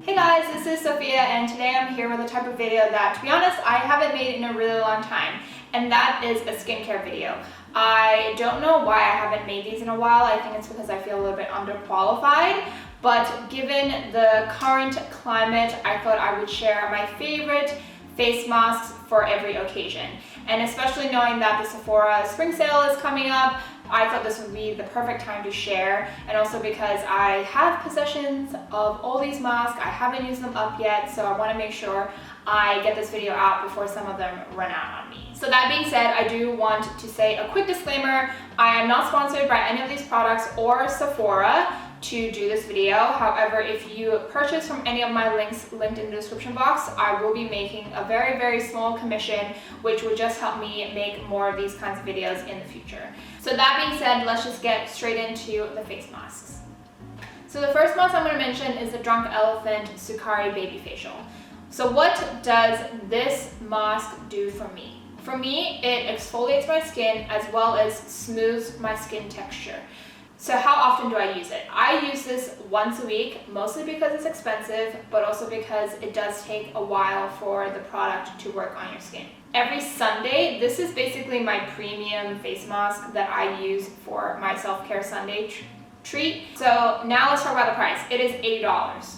Hey guys, this is Sophia and today I'm here with a type of video that, to be honest, I haven't made in a really long time, and that is a skincare video. I don't know why I haven't made these in a while. I think it's because I feel a little bit underqualified, but given the current climate, I thought I would share my favorite face masks for every occasion. And especially knowing that the Sephora spring sale is coming up, I thought this would be the perfect time to share, and also because I have possessions of all these masks. I haven't used them up yet, so I want to make sure I get this video out before some of them run out on me. So that being said, I do want to say a quick disclaimer. I am not sponsored by any of these products or Sephora to do this video. However, if you purchase from any of my links linked in the description box, I will be making a very, very small commission, which would just help me make more of these kinds of videos in the future. So that being said, let's just get straight into the face masks. So the first mask I'm going to mention is the Drunk Elephant Sukari Baby Facial. So what does this mask do for me? For me, it exfoliates my skin as well as smooths my skin texture. So how often do I use it? I use this once a week, mostly because it's expensive, but also because it does take a while for the product to work on your skin. Every Sunday, this is basically my premium face mask that I use for my self-care Sunday treat. So now let's talk about the price. It is $80,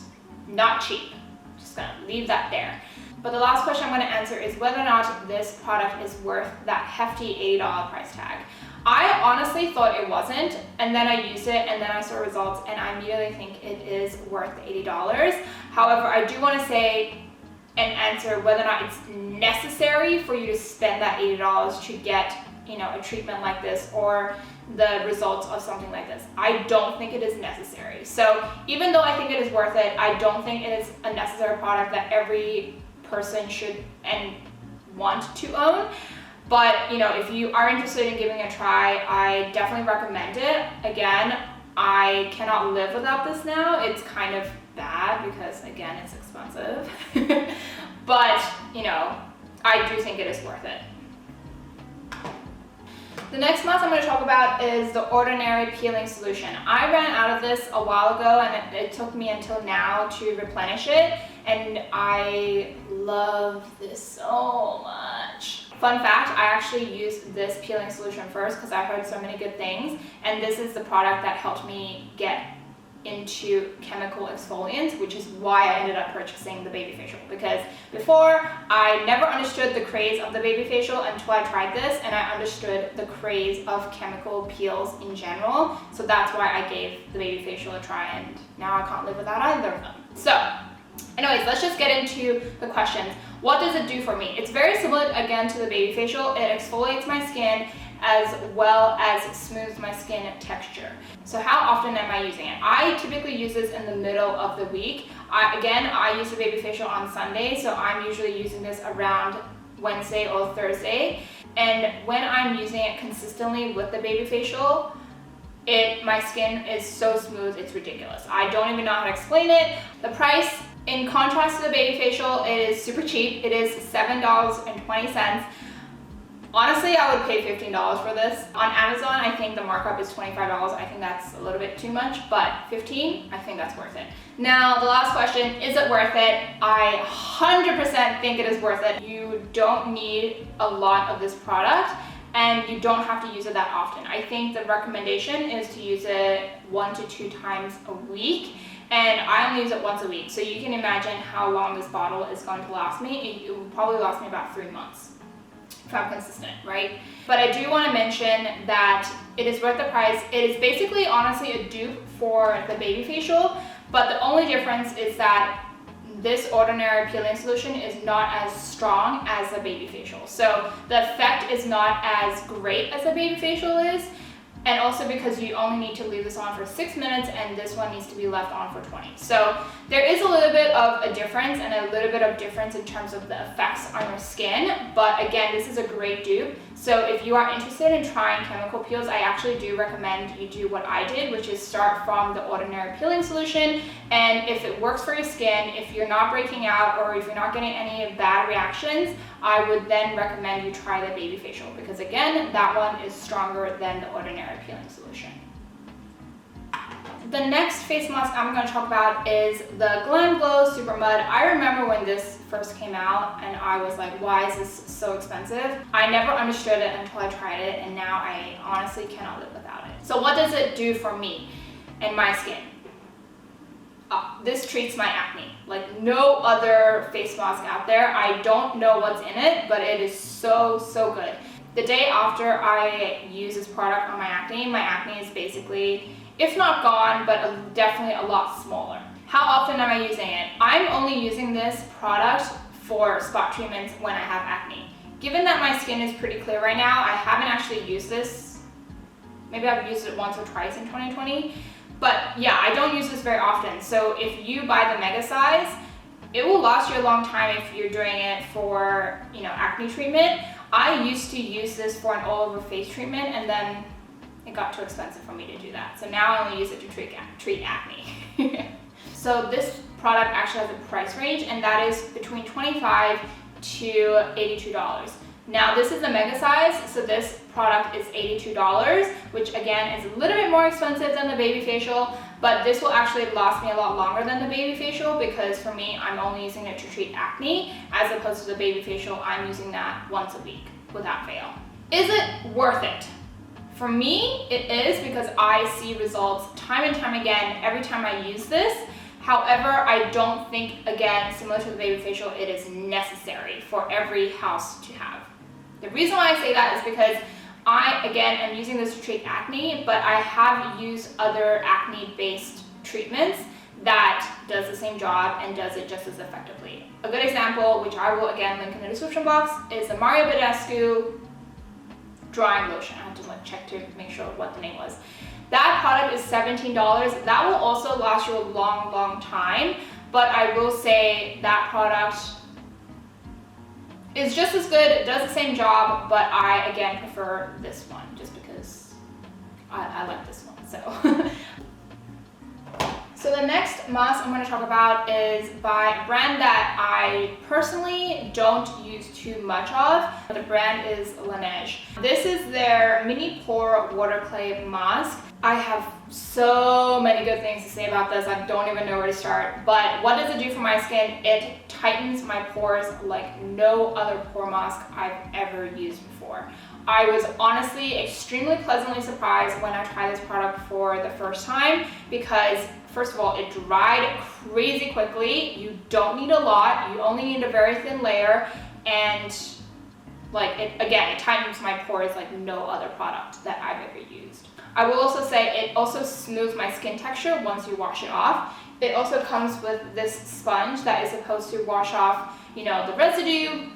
not cheap. Just gonna leave that there. But the last question I'm gonna answer is whether or not this product is worth that hefty $80 price tag. I honestly thought it wasn't, and then I used it and then I saw results and I immediately think it is worth the $80. However, I do want to say and answer whether or not it's necessary for you to spend that $80 to get, a treatment like this or the results of something like this. I don't think it is necessary. So even though I think it is worth it, I don't think it is a necessary product that every person should and want to own. But, if you are interested in giving it a try, I definitely recommend it. Again, I cannot live without this now. It's kind of bad because, again, it's expensive. But, I do think it is worth it. The next mask I'm going to talk about is the Ordinary Peeling Solution. I ran out of this a while ago and it took me until now to replenish it. And I love this so much. Fun fact, I actually used this peeling solution first because I heard so many good things, and this is the product that helped me get into chemical exfoliants, which is why I ended up purchasing the baby facial, because before I never understood the craze of the baby facial until I tried this, and I understood the craze of chemical peels in general. So that's why I gave the baby facial a try, and now I can't live without either of them. So anyways, let's just get into the questions. What does it do for me? It's very similar, again, to the baby facial. It exfoliates my skin as well as smooths my skin texture. So how often am I using it? I typically use this in the middle of the week. I use the baby facial on Sunday, so I'm usually using this around Wednesday or Thursday. And when I'm using it consistently with the baby facial, my skin is so smooth, it's ridiculous. I don't even know how to explain it. The price, in contrast to the baby facial, it is super cheap. It is $7.20. Honestly, I would pay $15 for this. On Amazon, I think the markup is $25. I think that's a little bit too much, but $15, I think that's worth it. Now, the last question, is it worth it? I 100% think it is worth it. You don't need a lot of this product, and you don't have to use it that often. I think the recommendation is to use it 1 to 2 times a week, and I only use it once a week. So you can imagine how long this bottle is going to last me. It will probably last me about 3 months if I'm consistent, right? But I do want to mention that it is worth the price. It is basically, honestly, a dupe for the baby facial, but the only difference is that this Ordinary Peeling Solution is not as strong as the baby facial. So the effect is not as great as the baby facial is. And also because you only need to leave this on for 6 minutes and this one needs to be left on for 20. So there is a little bit of a difference and a little bit of difference in terms of the effects on your skin. But again, this is a great dupe. So if you are interested in trying chemical peels, I actually do recommend you do what I did, which is start from the Ordinary Peeling Solution. And if it works for your skin, if you're not breaking out or if you're not getting any bad reactions, I would then recommend you try the baby facial, because again, that one is stronger than the Ordinary Peeling Solution. The next face mask I'm going to talk about is the Glam Glow Super Mud. I remember when this first came out and I was like, why is this so expensive? I never understood it until I tried it, and now I honestly cannot live without it. So what does it do for me and my skin? This treats my acne like no other face mask out there. I don't know what's in it, but it is so good. The day after I use this product on my acne is basically, if not gone, but definitely a lot smaller. How often am I using it? I'm only using this product for spot treatments when I have acne. Given that my skin is pretty clear right now, I haven't actually used this. Maybe I've used it once or twice in 2020. But yeah, I don't use this very often. So if you buy the mega size, it will last you a long time if you're doing it for, acne treatment. I used to use this for an all over face treatment, and then it got too expensive for me to do that. So now I only use it to treat acne. So this product actually has a price range, and that is between $25 to $82. Now this is a mega size, so this product is $82, which again is a little bit more expensive than the baby facial, but this will actually last me a lot longer than the baby facial, because for me, I'm only using it to treat acne, as opposed to the baby facial, I'm using that once a week without fail. Is it worth it? For me, it is, because I see results time and time again every time I use this. However, I don't think, again, similar to the baby facial, it is necessary for every house to have. The reason why I say that is because I, again, am using this to treat acne, but I have used other acne-based treatments that does the same job and does it just as effectively. A good example, which I will again link in the description box, is the Mario Badescu drying lotion. I have to check to make sure what the name was. That product is $17. That will also last you a long time, but I will say that product is just as good, it does the same job, but I again prefer this one just because I like this one. So the next mask I'm going to talk about is by a brand that I personally don't use too much of. The brand is Laneige. This is their mini pore water clay mask. I have so many good things to say about this, I don't even know where to start. But what does it do for my skin? It tightens my pores like no other pore mask I've ever used before. I was honestly extremely pleasantly surprised when I tried this product for the first time, because first of all, it dried crazy quickly. You don't need a lot, you only need a very thin layer, and it tightens my pores like no other product that I've ever used. I will also say it also smooths my skin texture once you wash it off. It also comes with this sponge that is supposed to wash off, the residue.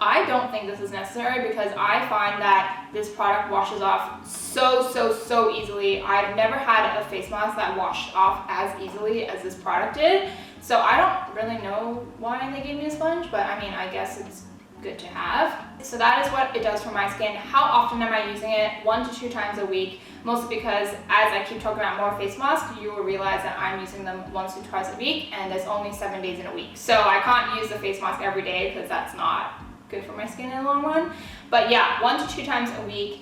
I don't think this is necessary, because I find that this product washes off so easily. I've never had a face mask that washed off as easily as this product did. So I don't really know why they gave me a sponge, but I mean, I guess it's good to have. So that is what it does for my skin. How often am I using it? 1 to 2 times a week, mostly because as I keep talking about more face masks, you will realize that I'm using them 1 to 2 times a week, and there's only 7 days in a week. So I can't use the face mask every day, because that's not good for my skin in the long run. But yeah, 1 to 2 times a week.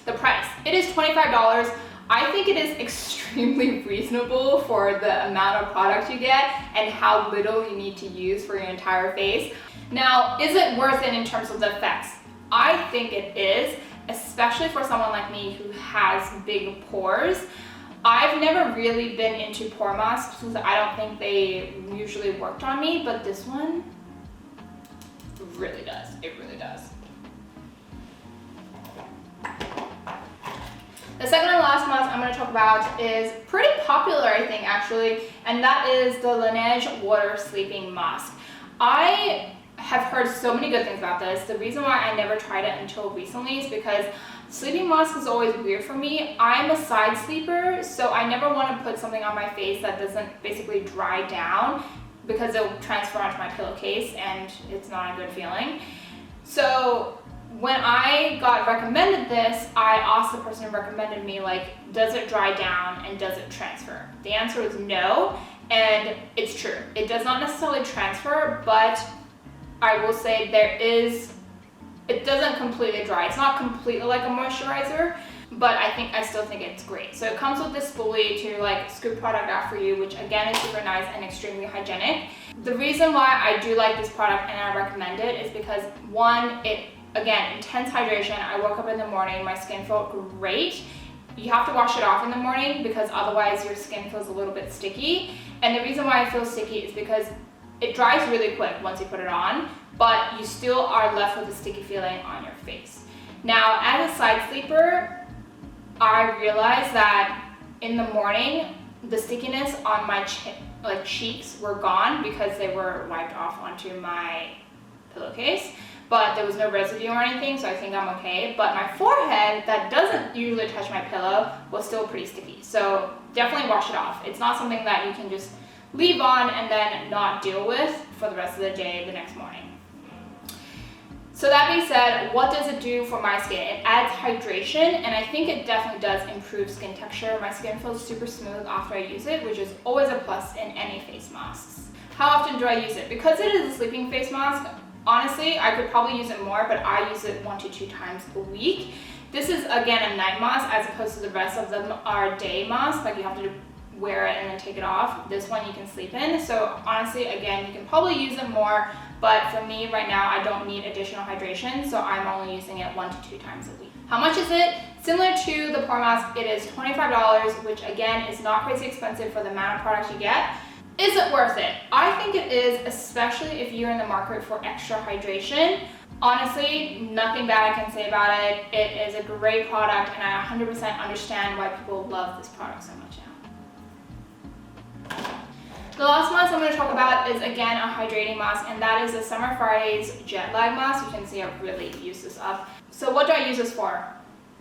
The price, it is $25. I think it is extremely reasonable for the amount of product you get and how little you need to use for your entire face. Now, is it worth it in terms of the effects? I think it is, especially for someone like me who has big pores. I've never really been into pore masks because I don't think they usually worked on me, but this one really does. It really does. The second and last mask I'm going to talk about is pretty popular, I think, actually, and that is the Laneige Water Sleeping Mask. I have heard so many good things about this. The reason why I never tried it until recently is because sleeping mask is always weird for me. I'm a side sleeper, so I never want to put something on my face that doesn't basically dry down, because it will transfer onto my pillowcase and it's not a good feeling. So when I got recommended this, I asked the person who recommended me, does it dry down and does it transfer? The answer is no, and it's true. It does not necessarily transfer, but I will say it doesn't completely dry. It's not completely like a moisturizer, but I still think it's great. So it comes with this spoolie to like scoop product out for you, which again is super nice and extremely hygienic. The reason why I do like this product and I recommend it is because one, again, intense hydration. I woke up in the morning, my skin felt great. You have to wash it off in the morning because otherwise your skin feels a little bit sticky. And the reason why it feels sticky is because it dries really quick once you put it on, but you still are left with a sticky feeling on your face. Now, as a side sleeper, I realized that in the morning, the stickiness on my cheeks were gone because they were wiped off onto my pillowcase, but there was no residue or anything, so I think I'm okay. But my forehead, that doesn't usually touch my pillow, was still pretty sticky. So definitely wash it off. It's not something that you can just leave on and then not deal with for the rest of the day the next morning. So that being said, what does it do for my skin? It adds hydration, and I think it definitely does improve skin texture. My skin feels super smooth after I use it, which is always a plus in any face masks. How often do I use it? Because it is a sleeping face mask, honestly, I could probably use it more, but I use it 1 to 2 times a week. This is, again, a night mask as opposed to the rest of them are day masks, like you have to wear it and then take it off. This one you can sleep in. So honestly, again, you can probably use it more, but for me right now, I don't need additional hydration, so I'm only using it 1 to 2 times a week. How much is it? Similar to the pore mask, it is $25, which again is not crazy expensive for the amount of product you get. Is it worth it? I think it is, especially if you're in the market for extra hydration. Honestly, nothing bad I can say about it. It is a great product, and I 100% understand why people love this product so much now. The last mask I'm going to talk about is again a hydrating mask, and that is the Summer Fridays Jet Lag Mask. You can see I've really used this up. So what do I use this for?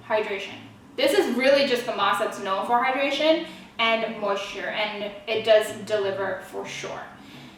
Hydration. This is really just the mask that's known for hydration and moisture, and it does deliver for sure.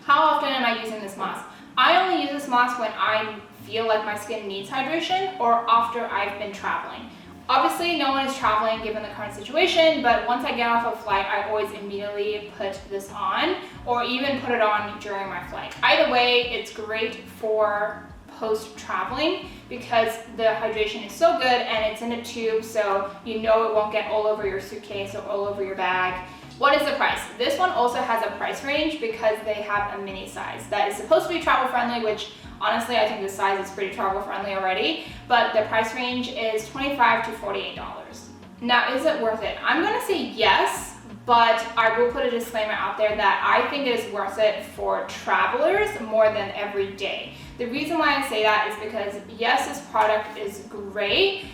How often am I using this mask? I only use this mask when I feel like my skin needs hydration or after I've been traveling. Obviously, no one is traveling given the current situation, but once I get off a flight, I always immediately put this on or even put it on during my flight. Either way, it's great for post-traveling because the hydration is so good and it's in a tube, so you know it won't get all over your suitcase or all over your bag. What is the price? This one also has a price range because they have a mini size that is supposed to be travel friendly, which honestly I think the size is pretty travel friendly already, but the price range is $25 to $48. Now, is it worth it? I'm gonna say yes, but I will put a disclaimer out there that I think it is worth it for travelers more than every day. The reason why I say that is because yes, this product is great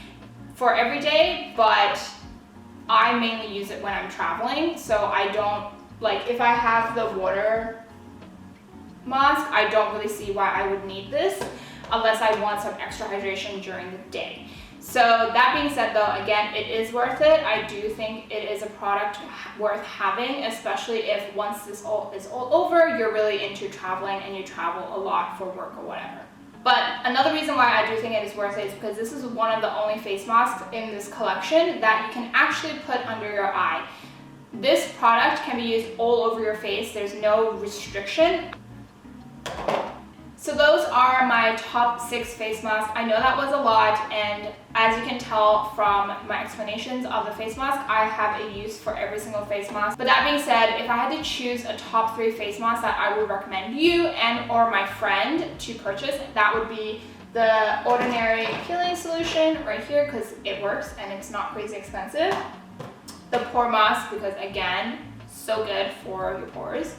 for every day, but I mainly use it when I'm traveling, so I don't, like if I have the water mask, I don't really see why I would need this unless I want some extra hydration during the day. So that being said though, again, it is worth it. I do think it is a product worth having, especially if once this all is all over, you're really into traveling and you travel a lot for work or whatever. But another reason why I do think it is worth it is because this is one of the only face masks in this collection that you can actually put under your eye. This product can be used all over your face. There's no restriction. So those are my top 6 face masks. I know that was a lot, and as you can tell from my explanations of the face mask, I have a use for every single face mask. But that being said, if I had to choose a top 3 face masks that I would recommend you and or my friend to purchase, that would be the Ordinary Peeling Solution right here because it works and it's not crazy expensive. The pore mask because again, so good for your pores,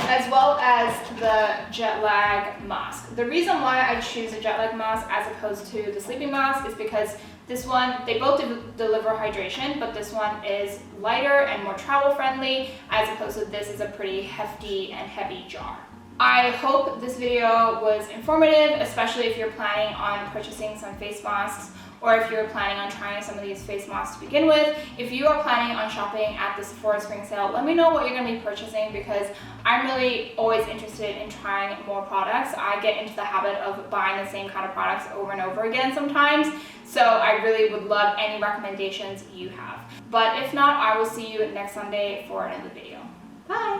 as well as the jet lag mask. The reason why I choose a jet lag mask as opposed to the sleeping mask is because this one, they both deliver hydration, but this one is lighter and more travel friendly as opposed to this is a pretty hefty and heavy jar. I hope this video was informative, especially if you're planning on purchasing some face masks or if you're planning on trying some of these face masks to begin with. If you are planning on shopping at the Sephora spring sale, let me know what you're gonna be purchasing because I'm really always interested in trying more products. I get into the habit of buying the same kind of products over and over again sometimes, so I really would love any recommendations you have. But if not, I will see you next Sunday for another video. Bye!